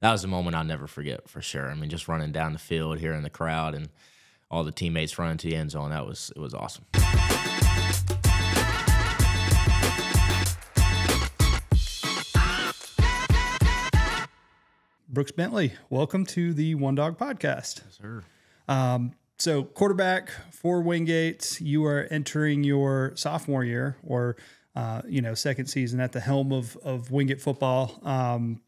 that was a moment I'll never forget for sure. I mean, just running down the field, hearing the crowd and all the teammates running to the end zone, it was awesome. Brooks Bentley, welcome to the OneDog podcast. Yes, sir. So quarterback for Wingate, you are entering your sophomore year or, second season at the helm of Wingate football.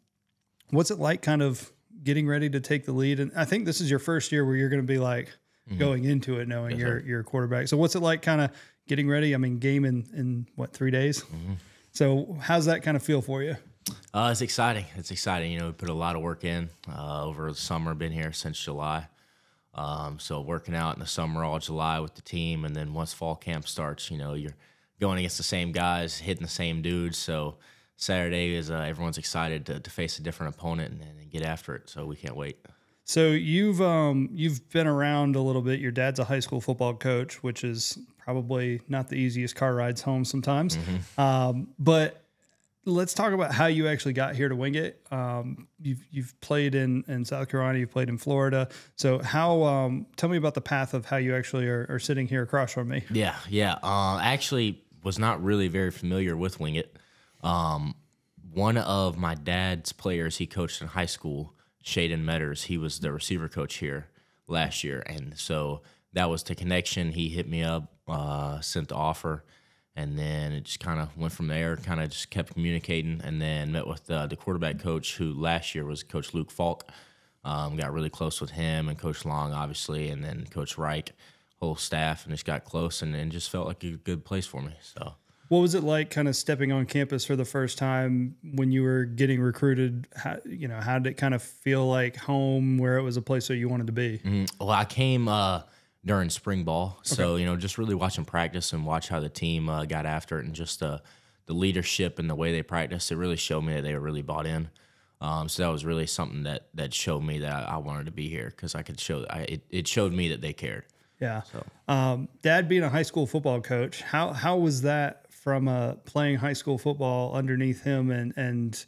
What's it like kind of getting ready to take the lead? And I think this is your first year where you're going to be like going into it knowing you're a quarterback. So what's it like kind of getting ready? I mean, game in 3 days? So how's that kind of feel for you? It's exciting. It's exciting. We put a lot of work in over the summer. Been here since July. So working out in the summer all July with the team, and then once fall camp starts, you're going against the same guys, hitting the same dudes. So Saturday is everyone's excited to face a different opponent and get after it. So we can't wait. So you've been around a little bit. Your dad's a high school football coach, which is probably not the easiest car rides home sometimes. But let's talk about how you actually got here to Wingate. You've played in South Carolina, you've played in Florida. So tell me about the path of how you actually are sitting here across from me. Yeah. Actually was not really very familiar with Wingate. One of my dad's players he coached in high school, Shaden Metters, he was the receiver coach here last year. And so that was the connection. He hit me up, sent the offer. And then it just kind of went from there, kind of just kept communicating, and then met with the quarterback coach, who last year was Coach Luke Falk. Got really close with him and Coach Long, obviously, and then Coach Reich, whole staff, and just got close and just felt like a good place for me. So, what was it like kind of stepping on campus for the first time when you were getting recruited? How did it kind of feel like home, where it was a place that you wanted to be? Well, I came during spring ball. So, just really watching practice and watch how the team got after it, and just the leadership and the way they practiced, it really showed me that they were really bought in. So that was really something that showed me that I wanted to be here, because I could show it showed me that they cared. Yeah. So. Dad being a high school football coach, how was that from playing high school football underneath him, and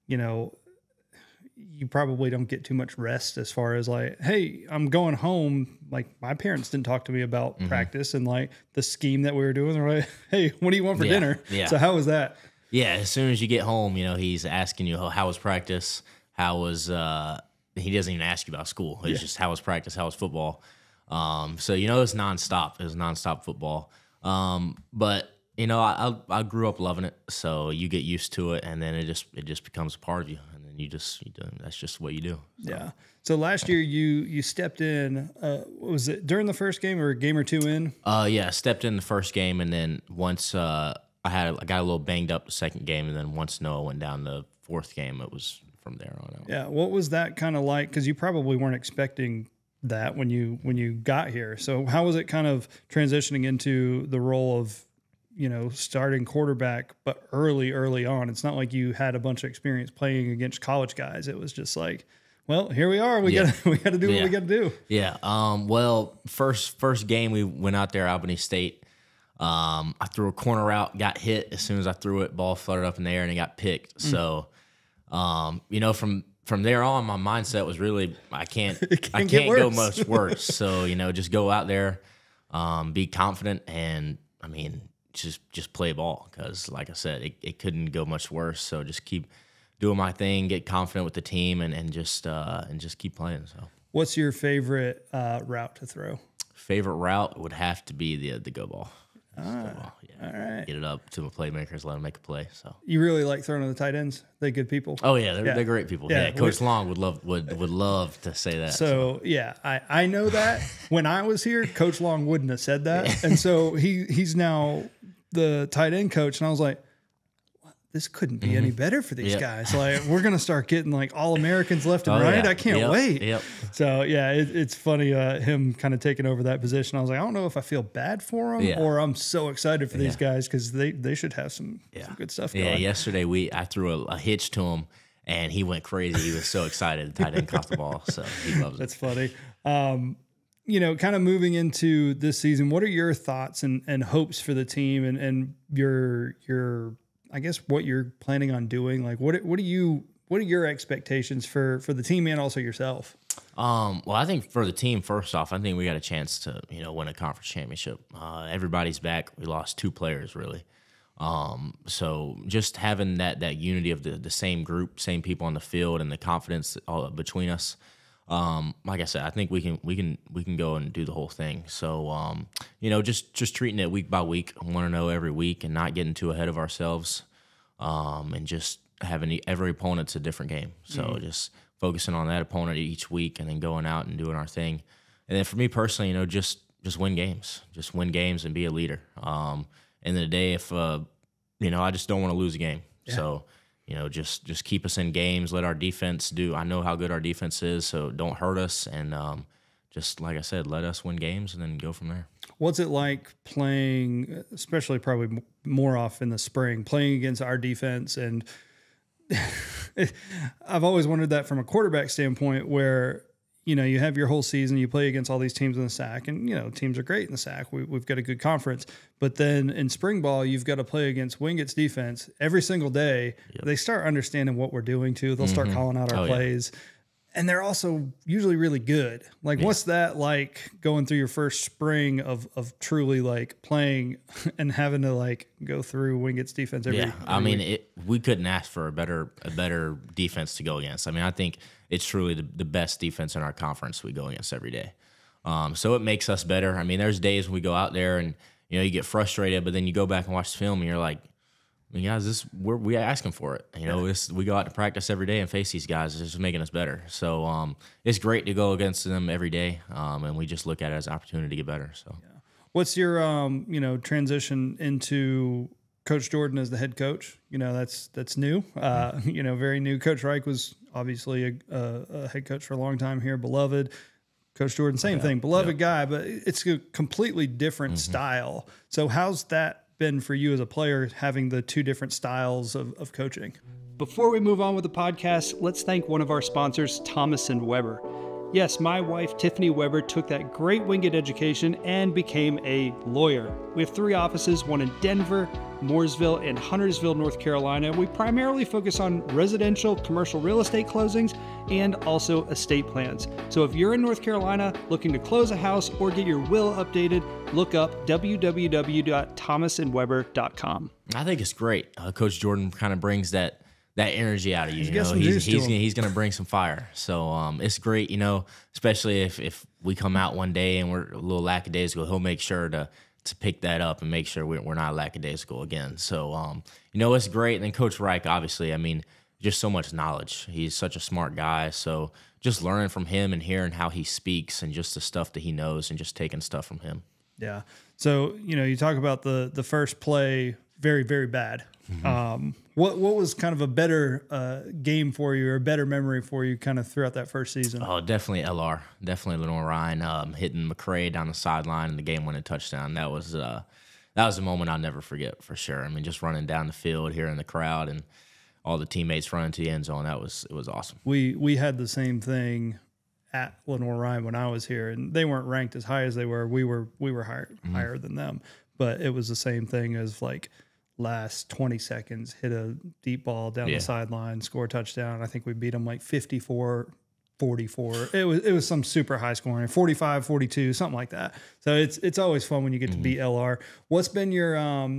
you probably don't get too much rest as far as like, hey, I'm going home. Like, my parents didn't talk to me about practice and like the scheme that we were doing. They're like, hey, what do you want for dinner? Yeah. So how was that? Yeah. As soon as you get home, he's asking you, how was practice? How was, he doesn't even ask you about school. It's just, how was practice? How was football? So, it's nonstop. It was nonstop football. But I grew up loving it. So you get used to it, and then it just becomes a part of you. That's just what you do. So. Yeah. So last year you stepped in, was it during the first game or a game or two in? Yeah, stepped in the first game, and then once I got a little banged up the second game, and then once Noah went down the fourth game, it was from there on out. Yeah. What was that kind of like? Because you probably weren't expecting that when you got here. So how was it kind of transitioning into the role of starting quarterback, but early on? It's not like you had a bunch of experience playing against college guys. It was just like, well, here we are. We got to do what we got to do. Yeah. Well, first game we went out there, Albany State. I threw a corner route, got hit as soon as I threw it. Ball fluttered up in the air and it got picked. So, from there on, my mindset was really, I can't go much worse. So, just go out there, be confident, and just play ball, because like I said, it couldn't go much worse. So just keep doing my thing, get confident with the team, and just keep playing. So, what's your favorite route to throw? Favorite route would have to be the go ball. Go ball. Yeah. All right. Get it up to my playmakers, let them make a play. So you really like throwing to the tight ends? They good people? Oh yeah, they're great people. Yeah, Coach Long would love to say that. So yeah, I know that. When I was here, Coach Long wouldn't have said that, and so he's now the tight end coach, and I was like, this couldn't be any better for these guys. Like, we're going to start getting like all Americans left and right. Yeah. I can't wait. Yep. So yeah, it's funny, him kind of taking over that position. I was like, I don't know if I feel bad for him or I'm so excited for these guys, because they should have some good stuff going. Yeah, yesterday I threw a hitch to him, and he went crazy. He was so excited. The tight end caught the ball, so he loves it. That's funny. Kind of moving into this season, what are your thoughts and hopes for the team, and your I guess what you're planning on doing? Like, what do you what are your expectations for the team and also yourself? Well, I think for the team, first off, I think we got a chance to, win a conference championship. Everybody's back. We lost 2 players, really. So just having that unity of the same group, same people on the field, and the confidence between us. Like I said, I think we can go and do the whole thing. So, just treating it week by week. I want to know every week and not getting too ahead of ourselves. And just having every opponent's a different game. So just focusing on that opponent each week and then going out and doing our thing. And then for me personally, just win games. Just win games and be a leader. End of the day, if, I just don't want to lose a game. Yeah. So, just keep us in games, let our defense do. I know how good our defense is, so don't hurt us. And just like I said, let us win games and then go from there. What's it like playing, especially probably more off in the spring, playing against our defense? And I've always wondered that from a quarterback standpoint where, you have your whole season, you play against all these teams in the SAC, and, teams are great in the SAC. We've got a good conference. But then in spring ball, you've got to play against Wingate's defense every single day. Yep. They start understanding what we're doing, too. They'll start calling out our plays. Yeah. And they're also usually really good. Like, what's that like going through your first spring of truly, like, playing and having to, like, go through Wingate's defense every week? I mean, we couldn't ask for a better defense to go against. I mean, I think it's truly the best defense in our conference we go against every day. So it makes us better. I mean, there's days when we go out there and, you get frustrated, but then you go back and watch the film and you're like, guys, we asking for it. We go out to practice every day and face these guys. It's just making us better. So it's great to go against them every day, and we just look at it as an opportunity to get better. So, what's your transition into Coach Jordan as the head coach? That's new. Very new. Coach Reich was obviously a head coach for a long time here, beloved. Coach Jordan, same thing, beloved guy, but it's a completely different style. So how's that been for you as a player, having the 2 different styles of coaching? Before we move on with the podcast, let's thank one of our sponsors, Thomas & Weber. Yes, my wife, Tiffany Weber, took that great Wingate education and became a lawyer. We have 3 offices, one in Denver, Mooresville, and Huntersville, North Carolina. We primarily focus on residential, commercial real estate closings and also estate plans. So if you're in North Carolina looking to close a house or get your will updated, look up www.thomasandweber.com. I think it's great. Coach Jordan kind of brings that energy out of you. He's going to bring some fire. So it's great, especially if we come out one day and we're a little lackadaisical, he'll make sure to pick that up and make sure we're not lackadaisical again. So, it's great. And then Coach Reich, obviously, I mean, just so much knowledge. He's such a smart guy. So just learning from him and hearing how he speaks and just the stuff that he knows and just taking stuff from him. Yeah. So, you talk about the first play, very, very bad. Mm-hmm. What was kind of a better game for you or a better memory for you kind of throughout that first season? Oh, definitely LR. Definitely Lenore Ryan hitting McCray down the sideline and the game-winning touchdown. That was a moment I'll never forget for sure. I mean, just running down the field, hearing the crowd and all the teammates running to the end zone. It was awesome. We had the same thing at Lenore Ryan when I was here, and they weren't ranked as high as they were. We were higher than them, but it was the same thing as like last 20 seconds, hit a deep ball down the sideline, score a touchdown. I think we beat them like 54-44. It was some super high scoring, 45-42, something like that. So it's always fun when you get to beat LR. What's been your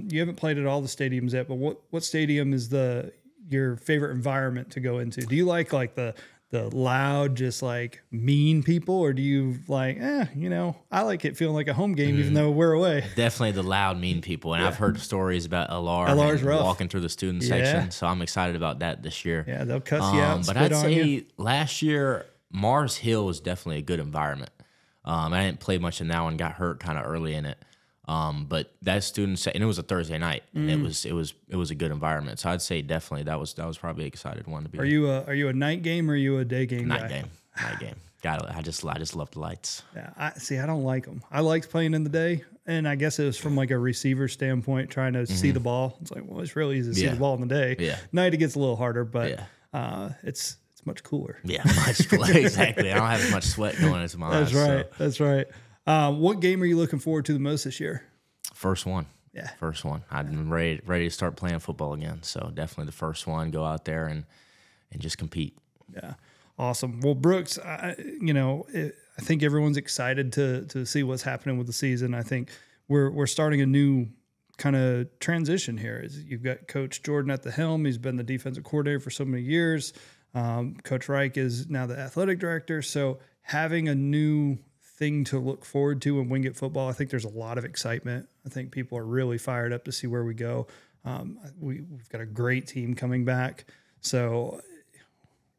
you haven't played at all the stadiums yet, but what stadium is your favorite environment to go into? Do you like the loud, just like mean people, or do you like, I like it feeling like a home game even though we're away? Definitely the loud, mean people. And I've heard stories about LR's rough. Walking through the student section. So I'm excited about that this year. Yeah, they'll cuss you out. But I'd say last year, Mars Hill was definitely a good environment. I didn't play much in that one, got hurt kind of early in it. But that student and it was a Thursday night, and it was a good environment. So I'd say definitely that was probably an excited one to be. Are you a night game or are you a day game night guy? Night game. Got it. I just love the lights. Yeah, I don't like them. I liked playing in the day, and I guess it was from like a receiver standpoint, trying to see the ball. It's like, well, it's really easy to see the ball in the day. Yeah. Night it gets a little harder, but it's much cooler. Yeah, much cooler. Exactly. I don't have as much sweat going into my eyes. That's right. What game are you looking forward to the most this year? First one. Yeah. First one. I've been ready to start playing football again. So definitely the first one. Go out there and and just compete. Yeah. Awesome. Well, Brooks, I think everyone's excited to see what's happening with the season. I think we're starting a new kind of transition here. You've got Coach Jordan at the helm. He's been the defensive coordinator for so many years. Coach Reich is now the athletic director. So having a new thing to look forward to in Wingate football, I think there's a lot of excitement. I think people are really fired up to see where we go. We've got a great team coming back. So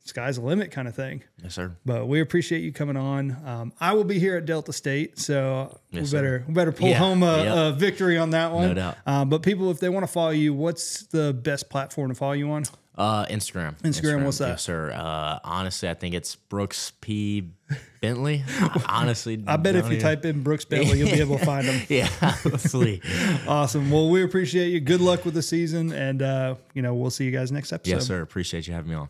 sky's the limit kind of thing. Yes, sir. But we appreciate you coming on. I will be here at Delta State, so Yes, we better pull home a victory on that one. No doubt. But people, if they want to follow you, what's the best platform to follow you on? Instagram. What's that? Yes, sir. Honestly, I think it's Brooks P. Bentley. Honestly, I bet if you type in Brooks Bentley, you'll be able to find him. Yeah, hopefully. Awesome. Well, we appreciate you. Good luck with the season, and we'll see you guys next episode. Yes, sir. Appreciate you having me on.